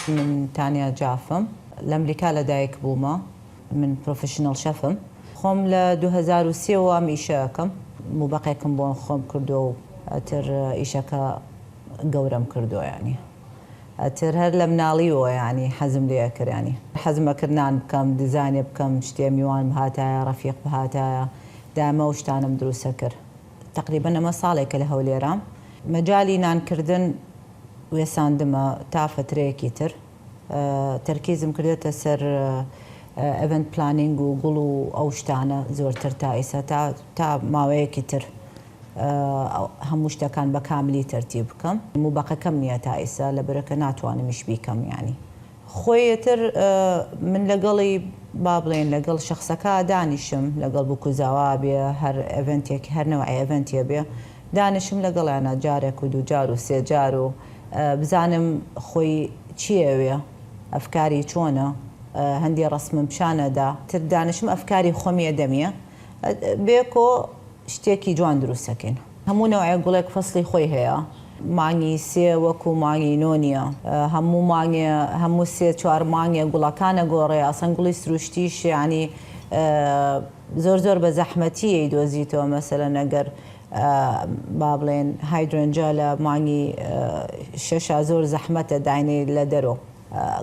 من تانیا جافم لەمریکا لەدایک بوومە من پرۆفشنەڵ شەفم خۆم لە 2003 وام ئیشەکەم موبەقێکم بۆ خۆم کردو و ئەتر ئیشەکە گەورەم کردو ینی ئەتر هەر لە مناڵیەوە ینی حەزم لێ کرد ینی حەزمەکردان بکەم دیزاینێ بکەم شتێ میوان بهاتایە ڕەفیق بهاتایە دامە و شتانم دروستە کرد تقریبەن ئەمە ساڵێکە لە هەولێرام مەجالی نانکردن وێساندمە تا فترەیەکی تر تەرکیزم کردێتە سەر ئەڤەنت پلانینگ و گوڵ و ئەو شتانە زۆرتر تا ئێستا تا ماوەیەکی تر هەموو شتەکان بە کاملی تەرتیب بکەم موبەقەکەم نییە تا ئێستا لەبەرەکە ناتوانمیش بیکەم ینی خۆیەتر من لەگەڵی با بڵێن لەگەڵ شەخسەکە دانیشم لەگەڵ بکوزاوا بێ هەر ئەڤەنتێک هەر نەوەی ئەڤەنتێ بێ دانیشم لەگەڵیانە جارێک و دوو جار و سێ جار و بزانم خۆی چیەوێ ئەفکاری چۆنە هەندی ڕسمم پیشانەدا تر دانشم ئەفکاری خۆمیە دەمیە بێکۆ شتێکی جوان دروستەکەین هەموو نەوەیە گوڵێک فەسلی خۆی هەیە مانگی سێ وەکو مانگی نۆ نییە هەموو مانگێ هەموو سێ چوار مانگێ گوڵەکانە گۆڕێ ئەسەن گوڵی سروشتیش ینی زۆر بە زەحمەتیە دۆزیتەوە مەسەلەن ئەگەر با بڵێن هایدرۆنجە لە مانگی شەشە زۆر زەحمەتە داینێ لە دەرۆ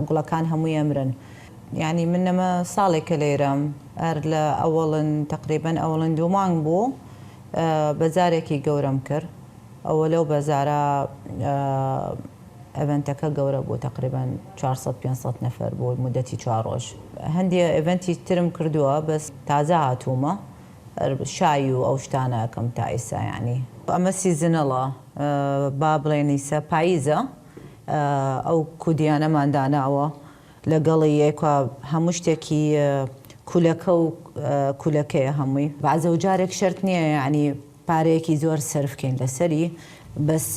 گوڵەکان هەمووی ئەمرن ینی من نەمە ساڵێکە لێرەم هەر لە ئەوڵن تقریبەن ئەوڵن دوو مانگ بوو بەزارێکی گەورەم کرد ئەوە لەو بەزارە ئەڤەنتەکە گەورە بوو تقریبەن 400-500 نەفەر بۆ مدەتی 4 ڕۆژ هەندێ ئەڤەنتی ترم کردووە بەس تازە هاتوومە شای و ئەو شتانەکەم تا ئێستا ینی ئەمە سیزنەڵە با بڵێن ئیسە پاییزە ئەو کودیانەمان داناوە لەگەڵی یەکە هەموو شتێکی کولەکە و کولەکەیە هەمووی بەعزە و جارێک شەرت نییە ینی پارەیەکی زۆر سەرفکەین لەسەری بەس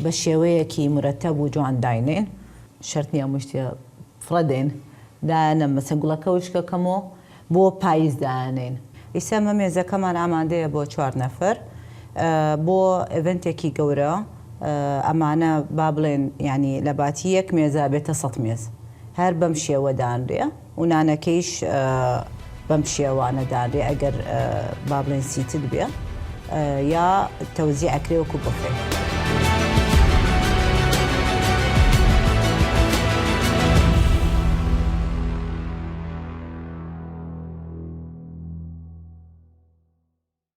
بە شێوەیەکی مرەتەب و جوان داینێن شەرت نییە هەموو شتێ فڕەدێن دایانە مەسە گوڵەکە وشکەکەمەوە بۆ پاییز دایانێن ئیسا مە مێزەکەمان ئامادەیە بۆ 4 نەفەر بۆ ئێڤەنتێکی گەورە ئەمانە با بڵێن ینی لە باتی یەک مێزە بێتە 100 مێز هەر بەم شێوە دانرێ و نانەکەیش بەم شێوانە دانرێ ئەگەر با بڵێن سیتد بێ یا تەوزیع ئەکرێ وەکو بۆفێ